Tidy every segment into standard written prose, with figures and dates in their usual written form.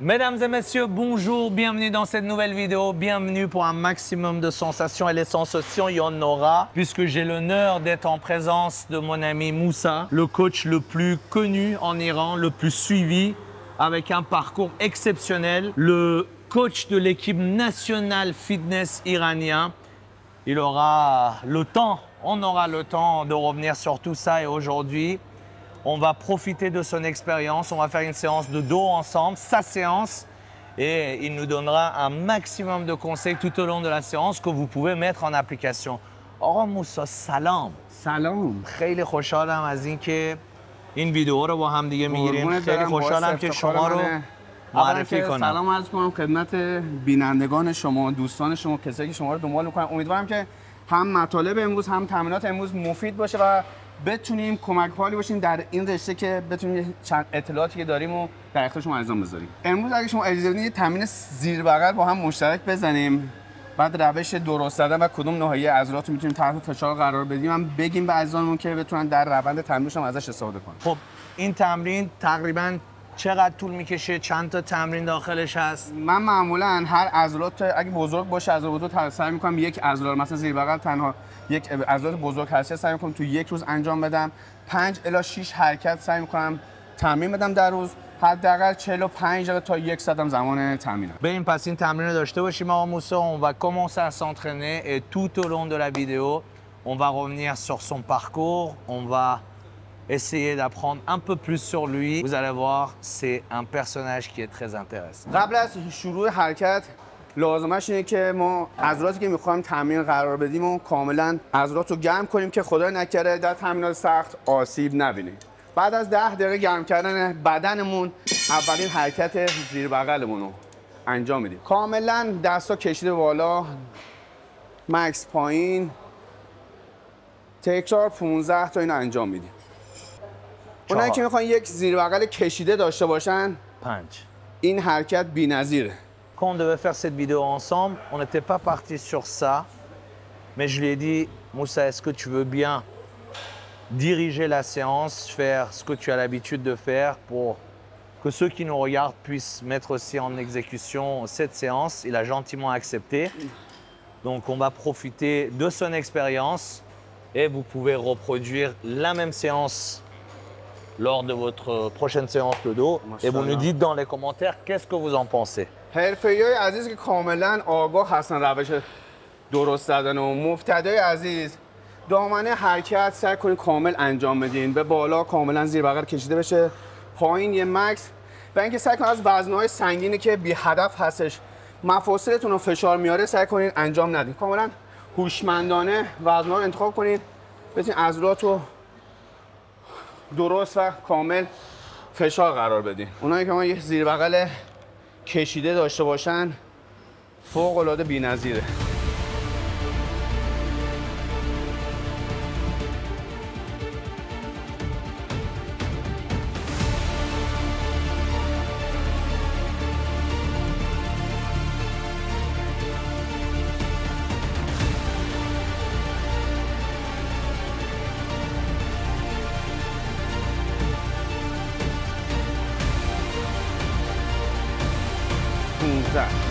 Mesdames et messieurs, bonjour, bienvenue dans cette nouvelle vidéo, bienvenue pour un maximum de sensations et les sensations, il y en aura puisque j'ai l'honneur d'être en présence de mon ami Moussa, le coach le plus connu en Iran, le plus suivi, avec un parcours exceptionnel, le coach de l'équipe nationale fitness iranien. Il aura le temps, on aura le temps de revenir sur tout ça et aujourd'hui, on va profiter de son expérience, on va faire une séance de dos ensemble, sa séance, et il nous donnera un maximum de conseils tout au long de la séance que vous pouvez mettre en application. آقا موسی سلام. سلام. خیلی خوشحالم از اینکه این ویدیو رو با هم دیگه میگیریم. خیلی خوشحالم که شما رو معرفی کنم. سلام عرض کنم خدمت بینندگان شما، دوستان شما، کسایی که شما رو دنبال می‌کنن. امیدوارم که هم مطالب امروز هم تمرینات امروز مفید باشه و بتونیم کمک حالی باشیم در این رشته که بتونیم چند اطلاعاتی که داریم و در اختیار شما انجام بذاریم. امروز اگه شما اجازه بدید یه تمرین زیر بغل با هم مشترک بزنیم. بعد روش درست زدن و کدوم ناحیه عضلات رو میتونیم تحت فشار قرار بدیم هم بگیم به عزیزانمون که بتونن در روند تمرینش هم ازش استفاده کنن. خب این تمرین تقریباً چقدر طول میکشه؟ چند تا تمرین داخلش هست؟ من معمولا هر عضلات اگه بزرگ باشه عضلات بزرگ سعی میکنم یک عضله مثلا زیر بغل تنها یک عضلات بزرگ هست سعی میکنم تو یک روز انجام بدم. 5 الی 6 حرکت سعی میکنم تمرین بدم در روز. حداقل 45 دقیقه تا 1 ساعت هم زمان تمرینه. بریم پس این تمرین رو داشته باشیم آقا موسی. On va commencer à s'entraîner et tout au long de la vidéo, on va revenir sur son parcours, on va essayer d'apprendre un peu plus sur lui. Vous allez voir, c'est un personnage qui est très intéressant. قبل از شروع حرکت لازمش اینه که ما عضلاتی که می‌خوایم تمرین قرار بدیم و کاملا عضلات رو گرم کنیم که خدای نکرده در تمرینات سخت آسیب نبینیم. بعد از 10 دقیقه گرم کردن بدنمون اولین حرکت زیر بغلمون رو انجام میدیم. کاملا دستا کشیده بالا، مکس پایین، تکرار 15 تا اینو انجام میدیم. اونایی که میخوان یک زیر بغل کشیده داشته باشن 5. این حرکت بی‌نظیره. Quand on devait faire cette vidéo ensemble, on n'était pas parti sur ça, mais je lui ai dit, Moussa, est-ce que tu veux bien diriger la séance, faire ce que tu as l'habitude de faire pour que ceux qui nous regardent puissent mettre aussi en exécution cette séance. Il a gentiment accepté. Donc on va profiter de son expérience et vous pouvez reproduire la même séance lors de votre prochaine séance de dos. Et vous nous dites dans les commentaires qu'est-ce que vous en pensez. حرفه‌ای عزیز که کاملا آگاه هستن روش درست زدن و مبتدای عزیز دامنه حرکت سعی کنید کامل انجام بدین. به بالا کاملا زیر بغل کشیده بشه، پایین یه مکس. و اینکه سعی کنید از وزن‌های سنگینی که بی هدف هستش مفاصلتون رو فشار میاره سعی کنید انجام ندید. کاملا هوشمندانه وزن‌ها رو انتخاب کنید بتونید عضلات رو درست و کامل فشار قرار بدین. اونایی که ما یه زیر بغل کشیده داشته باشن فوق‌العاده بی‌نظیره.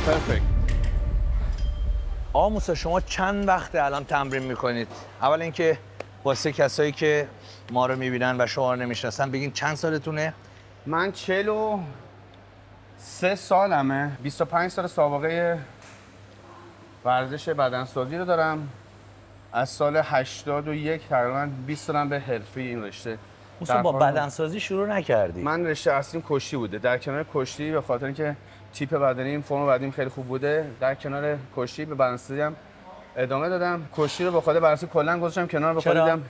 پرفکت. آقا موسی شما چند وقته الان تمرین میکنید؟ اول اینکه واسه کسایی که ما رو میبینن و شما رو نمیشناسن بگین چند سالتونه؟ من 43 سالمه. 25 سال سابقه ورزش بدنسازی رو دارم. از سال 81 تقریبا 20 سالم به حرفه این رشته. موسی با بدنسازی شروع نکردی؟ من رشته اصلیم کشتی بوده. در کنار کشتی به خاطر اینکه تیپ بدنیم فرم بدنیم خیلی خوب بوده، در کنار کشتی به بدنسازی هم ادامه دادم. کشتی رو به خاطر بدنسازی کلا گذاشتم کنار. به خاطر دیدم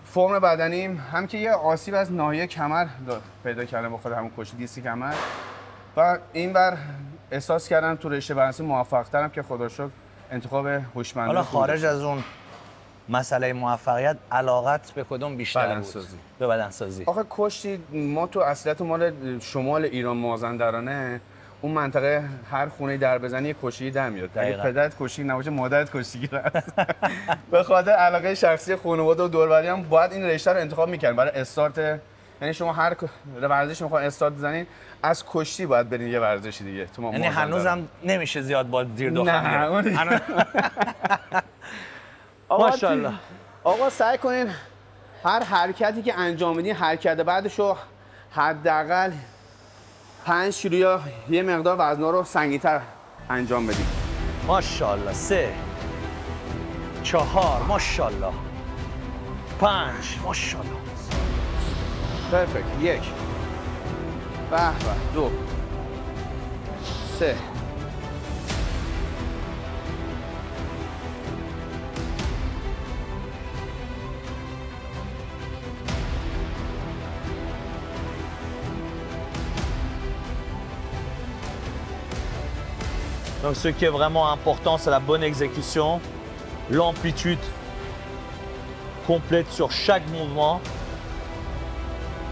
فرم بدنیم هم که یه آسیب از ناحیه کمر پیدا کردم به خاطر همون کشتی دیسک کمر و اینور احساس کردم تو رشته بدنسازی موفق‌ترم که خدا رو شکر انتخاب هوشمندانه. حالا خارج از اون مسئله موفقیت علاقت به کدوم بیشتر بود؟ به بدنسازی. آخه کشتی ما تو اصلیت مال شمال ایران مازندرانه اون منطقه هر خونه در بزنی کشتی در میاد. اگه پدرت کشتی نباشه مادرت کشتیگیر است. به خاطر علاقه شخصی خانواده و دور و بریام باید این رشته رو انتخاب می‌کردم برای استارت یعنی شما هر ورزشی میخواین استارت بزنین از کشتی باید برین یه ورزشی دیگه تو یعنی هنوزم نمیشه زیاد با زیر دخمه. ماشاءالله. آقا سعی کنین هر حرکتی که انجام میدین حرکت بعدشو حداقل 5 کیلو یا یه مقدار وزنا رو سنگین‌تر انجام بدین. ماشاءالله. 3 4 ماشاءالله 5 ماشاءالله. پرفکت. 1 به به 2 3 Donc ce qui est vraiment important, c'est la bonne exécution, l'amplitude complète sur chaque mouvement,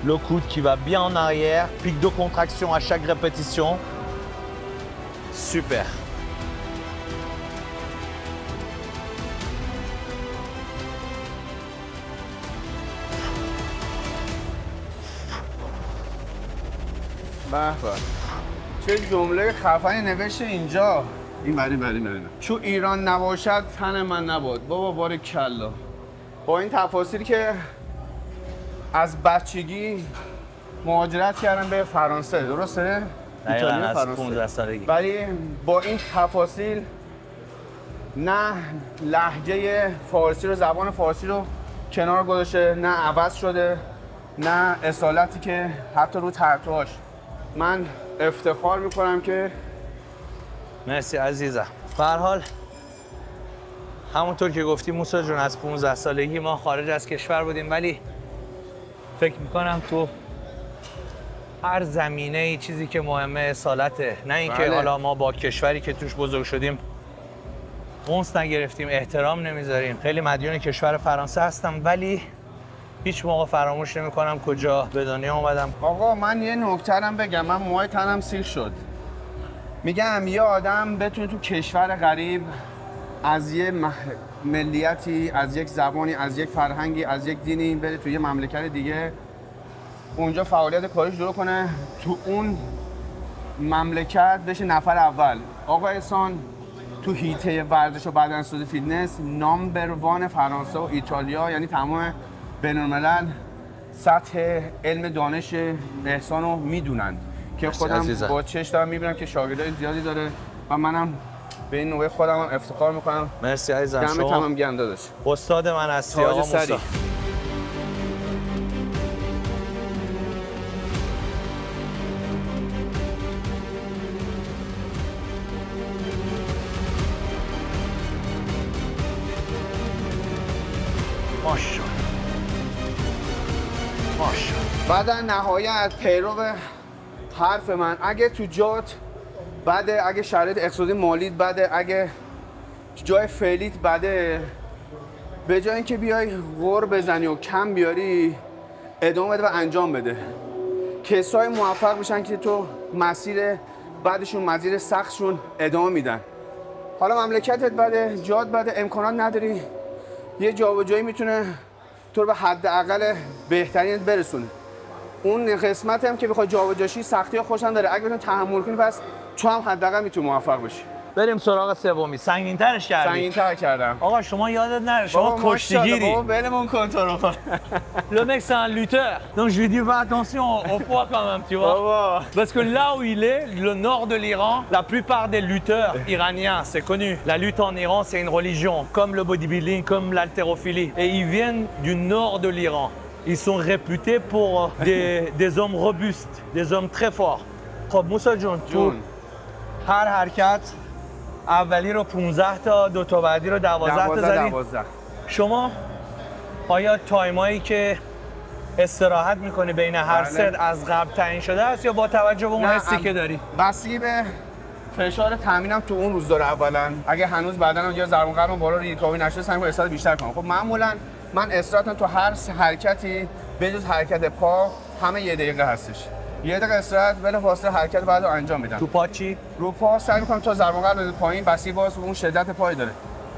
le coude qui va bien en arrière, pic de contraction à chaque répétition. Super. به به. چه جمله خفنی نوشته اینجا. این چون ایران نباشد تن من نباد. بابا باره کلا. با این تفاصیلی که از بچگی مهاجرت کردم به فرانسه، درسته؟ ایتالیا فرانسه. 15 سالگی. ولی با این تفاصیل نه لهجه فارسی رو، زبان فارسی رو کنار گذاشته، نه عوض شده، نه اصالتی که حتی رو تتوهاش. من افتخار میکنم که مرسی عزیزم. به هر حال همونطور که گفتی موسی جون از 15 سالگی ما خارج از کشور بودیم، ولی فکر میکنم تو هر زمینه ای چیزی که مهمه اصالته، نه اینکه بله. حالا ما با کشوری که توش بزرگ شدیم اونس نگرفتیم، احترام نمیذاریم. خیلی مدیون کشور فرانسه هستم ولی هیچ موقع فراموش نمی‌کنم کجا به دنیا اومدم. آقا من یه نکته‌ام بگم، من موهای تنم سیخ شد. میگم یه آدم بتونه تو کشور غریب از یه ملیتی، از یک زبانی، از یک فرهنگی، از یک دینی بره تو یه مملکت دیگه، اونجا فعالیت کاریش شروع کنه، تو اون مملکت بشه نفر اول. آقا احسان تو هیته ورزش و بدنسازی فیتنس نامبر 1 فرانسه و ایتالیا، یعنی تمام بین‌الملل سطح علم دانش احسان رو میدونن که خودم با چشم دارم میبینم که شاگردای زیادی داره و منم به این نوع خودم هم افتخار میکنم. مرسی عزیزم. شما تمام گنده داشت. استاد من هستی آقا موسی. ماشاءالله. بعد نهایت پیرو حرف من، اگه تو جات بده، اگه شرایط اقتصادی مالیت بده، اگه جای فعلیت بده، به جای اینکه بیای غر بزنی و کم بیاری، ادامه بده و انجام بده. کسای موفق میشن که تو مسیر بعدشون، مسیر سختشون ادامه میدن. حالا مملکتت بده، جات بده، امکانات نداری، یه جابجایی میتونه تو رو به حداقل بهترین برسونه. اون قسمت هم که بخوای جابجاشی سختی خوش هم داره. اگه بتونی تحمل کنی پس تو هم حداقل میتونی موفق بشی. بریم سراغ سومی. سنگین‌ترش کردی. سنگین‌تر کردم. آقا شما یادت نره شما کشتیگیری. بابا ولمون کن تو رو. Le mec c'est un lutteur. Donc je lui dis fais attention au poids quand même, tu vois. Parce que là où il est, le nord de l'Iran, la plupart des lutteurs iraniens, c'est connu. La lutte en Iran, c'est une religion, comme le bodybuilding, comme l'haltérophilie. Et ils viennent du nord de l'Iran. Ils sont réputés pour des hommes robustes, des hommes très forts. خب موسی جون تو هر حرکت اولی رو 15 تا، دو تا بعدی رو 12 تا زدی. شما آیا تایمایی که استراحت میکنی بین هر ست از قبل تعیین شده است یا با توجه به اون حسی که داری؟ بستگی به فشار تامینم تو اون روز داره. اولا اگه هنوز بدنم یا ضربان قلبم بالا ریکاوری نشده، سعی می‌کنم استراحت بیشتر کنم. خب معمولا من استراحتم تو هر حرکتی به جز حرکت پا همه 1 دقیقه هستش. 1 دقیقه استراحت بلافاصله حرکت بعد رو انجام میدم. تو پا چی؟ رو پا سعی می‌کنم تا ضربان قلب پایین، بسی باز اون شدت پای داره.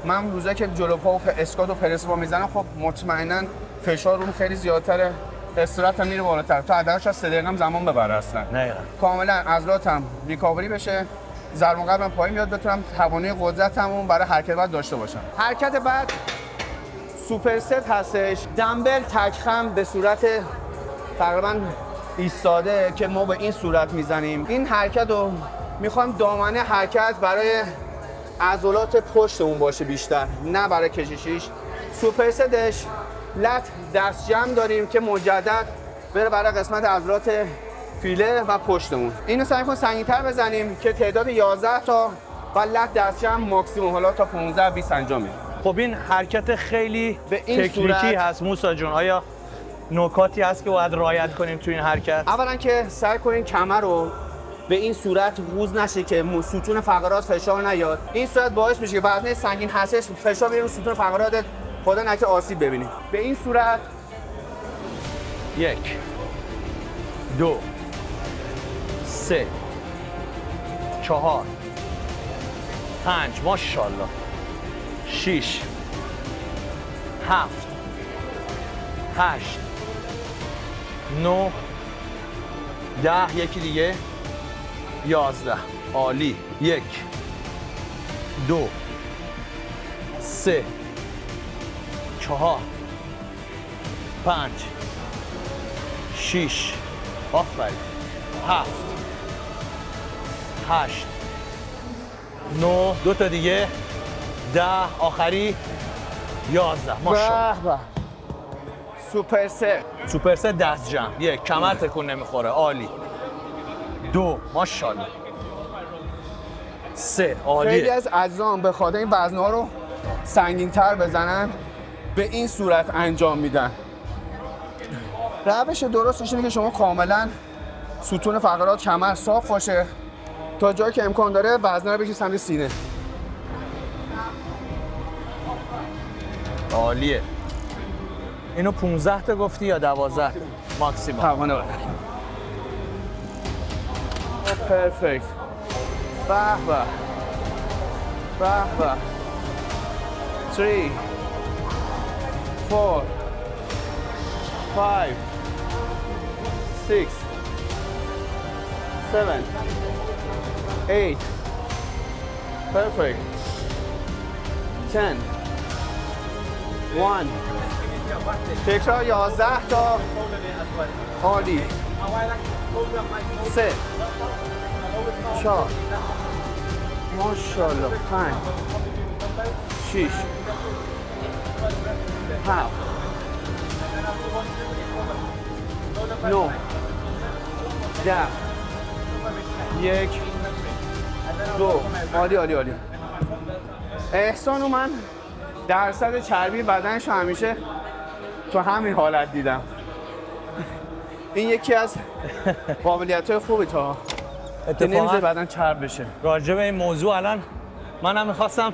من روزایی که جلو پا و اسکات و پرس با میزنم، خب مطمئنا فشار روم خیلی زیادتره استراحت هم میره بالاتر تا حداقل 3 دقیقه هم زمان ببره اصلا. دقیقاً. کاملا عضلاتم ریکاوری بشه، ضرب قلبم پایین بیاد، بتونم توانایی قدرتمو برای حرکت بعد داشته باشم. حرکت بعد سوپر ست هستش. دمبل تکخم به صورت تقریبا ایستاده که ما به این صورت میزنیم. این حرکت رو میخوام دامنه حرکت برای عضلات پشتمون باشه بیشتر، نه برای کشیشیش. سوپر ستش لت دست جمع داریم که مجدد بره برای قسمت عضلات فیله و پشتمون. اینو سعی کنیم سنگین‌تر بزنیم که تعداد 11 تا و لت دست جمع ماکسیمم حالا تا 15 20 انجام میدیم. خب این حرکت خیلی به این تکنیکی صورت هست موسی جون. آیا نکاتی هست که باید رعایت کنیم تو این حرکت؟ اولا که سعی کنین کمر رو به این صورت قوز نشه که ستون فقرات فشار نیاد. این صورت باعث میشه که وزن سنگین هستش فشار بیاره رو ستون فقرات، خدا نکنه آسیب ببینید. به این صورت 1 2 3 4 5 ماشاءالله 6 7 8 9 10 یکی دیگه 11. عالی. 1 2 3 4 5 6 آفرین 7 8 9 2 تا دیگه 10 آخری 11. ماشاءالله. به به. سوپر ست. سوپر ست دست جمع. 1 کمر تکون نمیخوره. عالی. 2 ماشاءالله. 3 عالیه. خیلی از عزیزان به خاطر این وزن‌ها رو سنگین‌تر بزنن به این صورت انجام میدن. روش درستش اینه که شما کاملا ستون فقرات کمر صاف باشه تا جایی که امکان داره وزنه رو بکشید سمت سینه. عالیه. اینو 15 تا گفتی یا 12 ماکسیمم؟ توانه بدن. پرفکت. به به. به به. 3 4 5 6 7 8 perfect 10 1 تکرار 11 تا عالی 3 4 ماشاءالله 5 6 7 9 10 1 2 عالی عالی عالی. احسان و من درصد چربی بدنش همیشه تو همین حالت دیدم. این یکی از قابلیت‌های خوبی تا که نمیذاره بدن چرب بشه. راجع به این موضوع الان منم می‌خواستم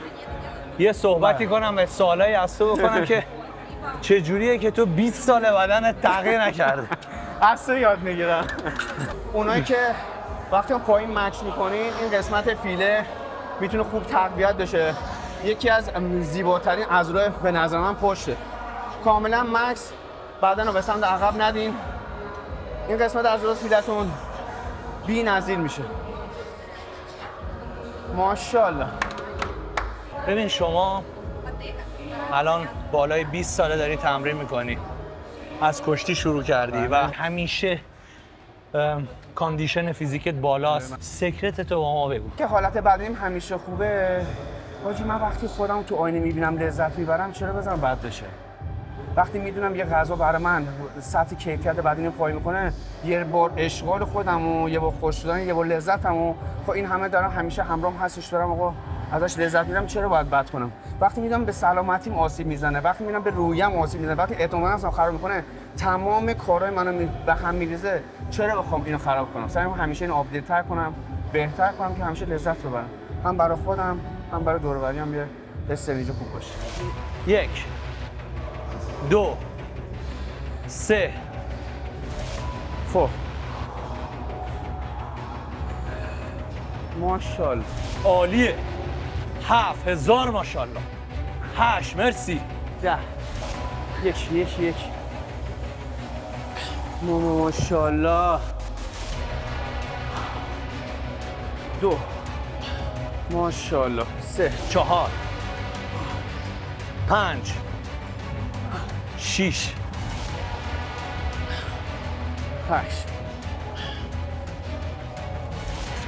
یه صحبتی کنم و سوالایی از تو بکنم که چجوریه که تو 20 سال بدنت تغییر نکرده؟ از تو یاد میگیرم. اونایی که وقتی هم پایین مکس میکنین این قسمت فیله میتونه خوب تقویت بشه. یکی از زیباترین عضلات به نظر من پشته. کاملا مکس بدن رو به سمت عقب ندین. این قسمت عضلات فیلتون بی‌نظیر میشه. ماشاءالله. ببین شما الان بالای 20 ساله داری تمرین میکنی، از کشتی شروع کردی و همیشه کاندیشن فیزیکت بالاست. سکرت تو با ما بگو. که حالت بدنیم همیشه خوبه. واجی من وقتی خودم تو آینه میبینم لذت میبرم، چرا بذارم بد بشه؟ وقتی میدونم یه غذا برای من سطح کیفیت بدنی پایین میکنه، یه بار اشغال خودم و یه بار خوش شدن، یه بار لذتمو، خب این همه دارم همیشه همراهم هستش، دارم آقا ازش لذت میبرم، چرا باید بد کنم؟ وقتی میدونم به سلامتیم آسیب میزنه، وقتی میدونم به روحیم آسیب میزنه، وقتی اعتماد نفسم خراب میکنه، تمام کارهای منو به هم میریزه، چرا بخوام اینو خراب کنم؟ سعی کنم همیشه اینو آپدیت تر کنم، بهتر کنم که همیشه لذت ببرم، هم برای خودم هم برای دور و بریام یه حس ویژه خوب باشه. 1 2 3 4 ماشاءالله. عالیه. 7000 ماشاءالله. 8 مرسی. 10 1 1 1 ماشاءالله. 2 ماشاءالله. 3 4 5 6 8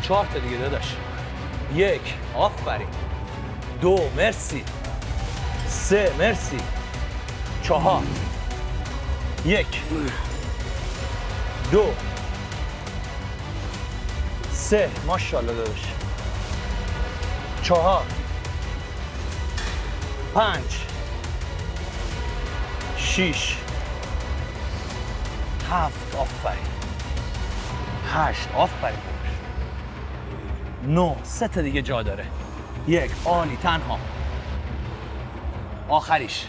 4 تا دیگه داداش. 1 آفرین. 2 مرسی. 3 مرسی. 4 1 2 3 ماشاءالله داداش. 4 5 6 7 آفرین. 8 آفرین. 9 3 تا دیگه جا داره. 1 عالی. تنها آخریش.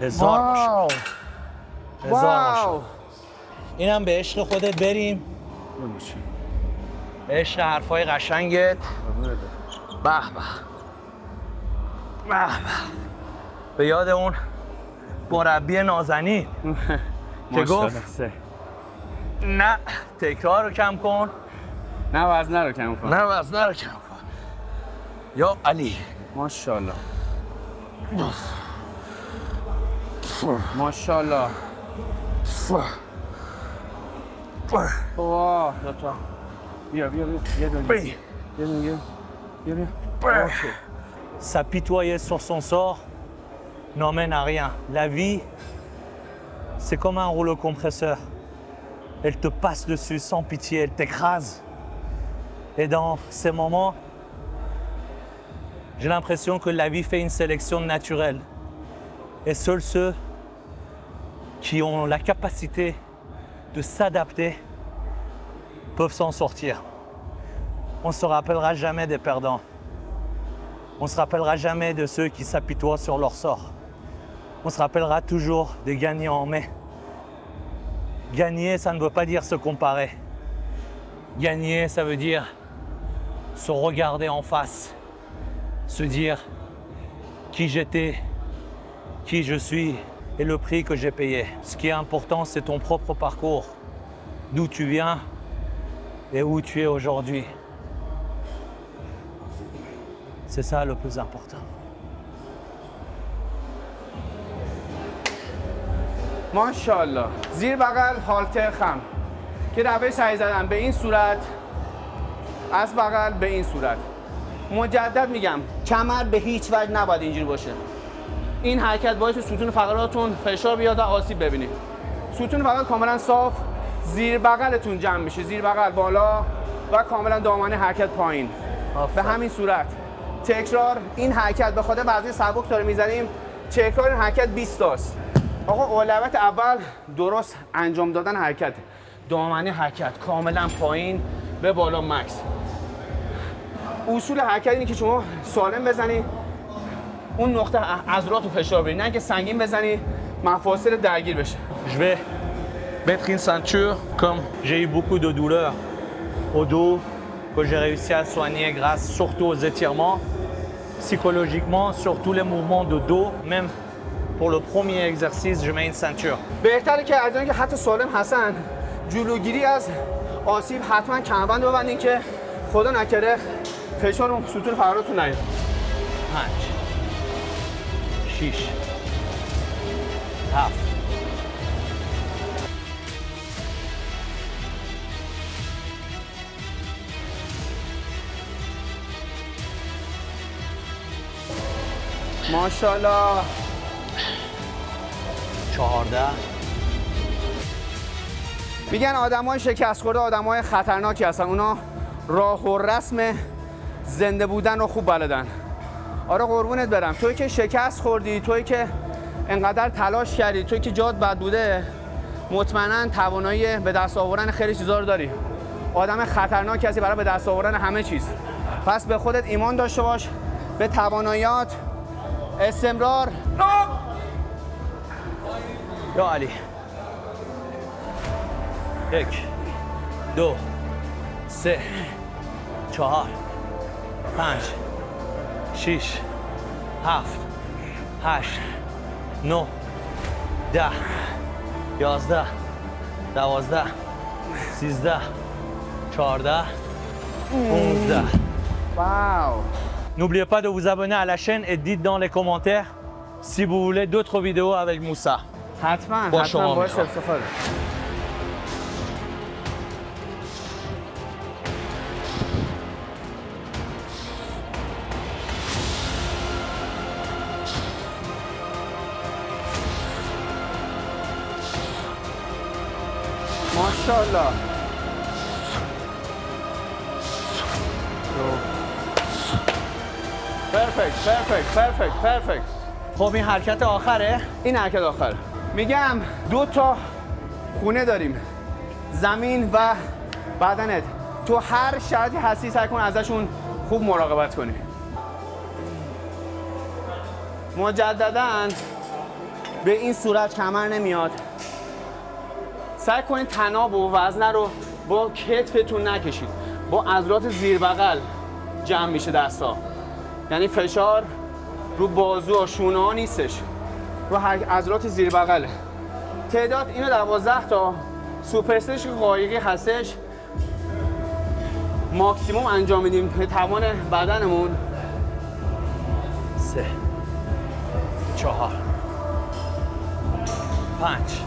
1000 باشه. 1000 باشه. اینم به عشق خودت بریم. عشق حرفای قشنگت. به به به به. به یاد اون مربی نازنین که گفت نه تکرار رو کم کن، نه وزنه رو کم کن، نه وزنه رو کم کن. یا علی ماشاءالله ماشاءالله. واه لطفا بیا بیا بیا یه دونه بیا. S'apitoyer sur son sort n'emmène à rien. La vie, c'est comme un rouleau compresseur. Elle te passe dessus sans pitié, elle t'écrase. Et dans ces moments, j'ai l'impression que la vie fait une sélection naturelle. Et seuls ceux qui ont la capacité de s'adapter peuvent s'en sortir. On ne se rappellera jamais des perdants. On ne se rappellera jamais de ceux qui s'apitoient sur leur sort. On se rappellera toujours des gagnants. Mais gagner, ça ne veut pas dire se comparer. Gagner, ça veut dire se regarder en face, se dire qui j'étais, qui je suis et le prix que j'ai payé. Ce qui est important, c'est ton propre parcours, d'où tu viens et où tu es aujourd'hui. C'est ça le plus important. ماشاءالله. زیر بغل هالتر خم که روش سعی زدن به این صورت، از بغل به این صورت. مجدد میگم کمر به هیچ وجه نباید اینجوری باشه. این حرکت باعث ستون فقراتون فشار بیاد و آسیب ببینید. ستون فقرات کاملا صاف، زیر بغلتون جمع میشه، زیر بغل بالا و کاملا دامنه حرکت پایین. به همین صورت تکرار این حرکت به خاطر وزن سبک داره میزنیم. تکرار این حرکت 20 تاست. آقا اولویت اول درست انجام دادن حرکت، دامنه حرکت کاملا پایین به بالا مکس. اصول حرکت اینه که شما سالم بزنی، اون نقطه عضلات رو فشار بدی، نه که سنگین بزنی مفاصل درگیر بشه. Je vais mettre une ceinture comme j'ai eu beaucoup de douleurs au dos que j'ai réussi à soigner grâce surtout aux étirements, psychologiquement sur tous les mouvements de dos, même pour le premier exercice je mets une ceinture. بهتره که از اینکه حتی سالم هستن جلوگیری از آسیب حتما کمربند ببندین که خدا نکره فشار اون ستون فقراتون نیاد. 5 6 7 ماشاءالله. 14 میگن آدمای شکست خورده آدمای خطرناکی هستن، اونا راه و رسم زنده بودن رو خوب بلدن. آره قربونت برم، توی که شکست خوردی، توی که انقدر تلاش کردی، توی که جات بد بوده، مطمئنا توانایی به دست آوردن خیلی چیزا رو داری. آدم خطرناکی هستی برای به دست آوردن همه چیز. پس به خودت ایمان داشته باش، به تواناییات، استمرار. یا علی 1 2 3 4 5 6 7 8 9 10 11 12 13 14 15. Wow. N'oubliez pas de vous abonner à la chaîne et dites dans les commentaires si vous voulez d'autres vidéos avec Moussa. حتما با حتما شما باش می‌خوام. افتخاره. ماشاءالله. پرفکت. خب این حرکت آخره؟ این حرکت آخر. میگم 2 تا خونه داریم، زمین و بدنت. تو هر شرطی هستی سعی کن ازشون خوب مراقبت کنی. مجدداً به این صورت کمر نمیاد. سعی کنید تناب و وزنه رو با کتفتون نکشید، با عضلات زیر بغل جمع میشه دستا. یعنی فشار رو بازو و شونه ها نیستش، رو عضلات زیر بغله. تعداد اینو 12 تا سوپر استیش قایقی هستش ماکسیموم انجام میدیم به توان بدنمون. 3 4 5.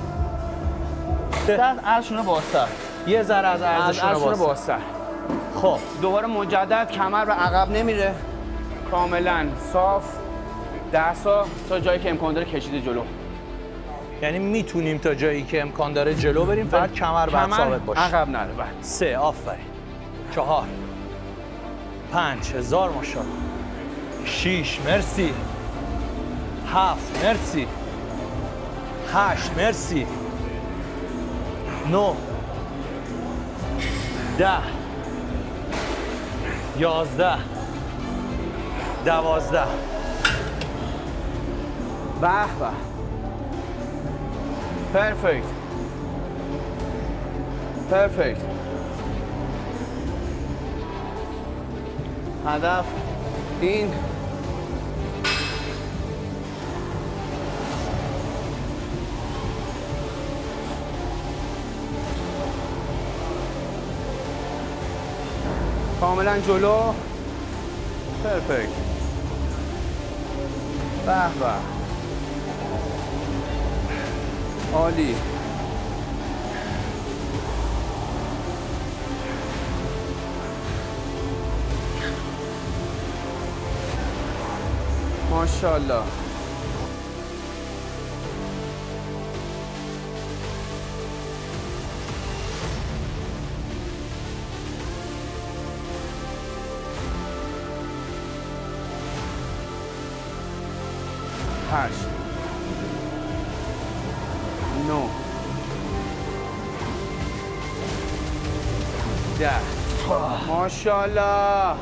عرضشون رو بازتر، یه ذره از عرضشون رو بازتر. خب دوباره مجدد کمر به عقب نمیره، کاملا صاف. دستا تا جایی که امکان داره کشیده جلو. یعنی میتونیم تا جایی که امکان داره جلو بریم، فقط کمر باید ثابت باشه. عقب نره. بعد 3 آفرین. 4 5 هزار ماشاءالله. 6 مرسی. 7 مرسی. 8 مرسی. 9 10 11 12. به به. پرفکت. هدف این. کاملا جلو. پرفکت. به به. عالی. ماشاءالله. هشت 9 10. ماشاءالله.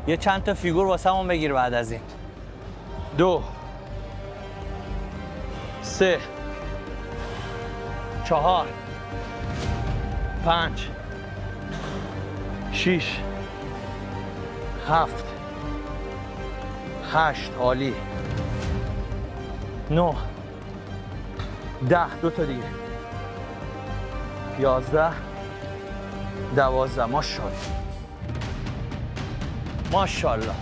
یه چند تا فیگور واسمون بگیر بعد از این. 2 3 4 5 6 7 8 عالی. 9 10 2 تا دیگه. 11 12 ماشاءالله. ماشاءالله.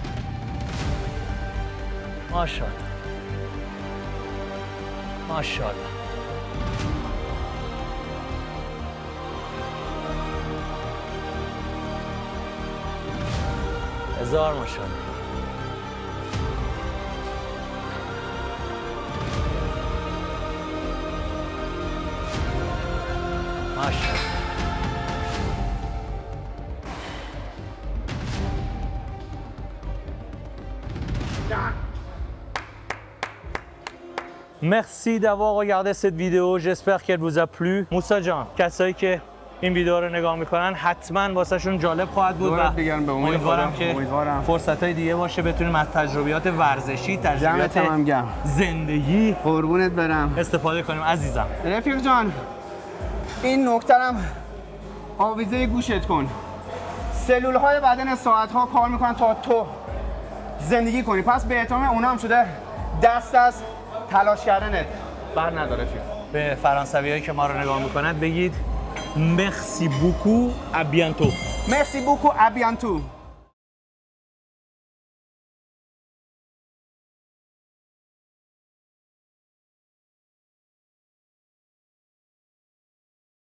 ماشاءالله. ماشاءالله. هزار ماشاءالله. ماشاءالله. Merci d'avoir regardé cette vidéo. J'espère qu'elle vous a plu. موسا جان، کسایی که این ویدیو رو نگاه میکنن حتما واسهشون جالب خواهد بود و امیدوارم که فرصت‌های دیگه باشه بتونیم از تجربیات ورزشی، تجربیات زندگی قربونت برم استفاده کنیم. عزیزم رفیق جان، این نکترم آویزه گوشت کن. سلول‌های بدن ساعت‌ها کار میکنن تا تو زندگی کنی، پس به احترام اونا هم شده دست از تلاش کردنت. بر نداره فیلم. به فرانسویایی که ما رو نگاه میکنند بگید مرسی بوکو ا بیانتو. مرسی بوکو ا بیانتو.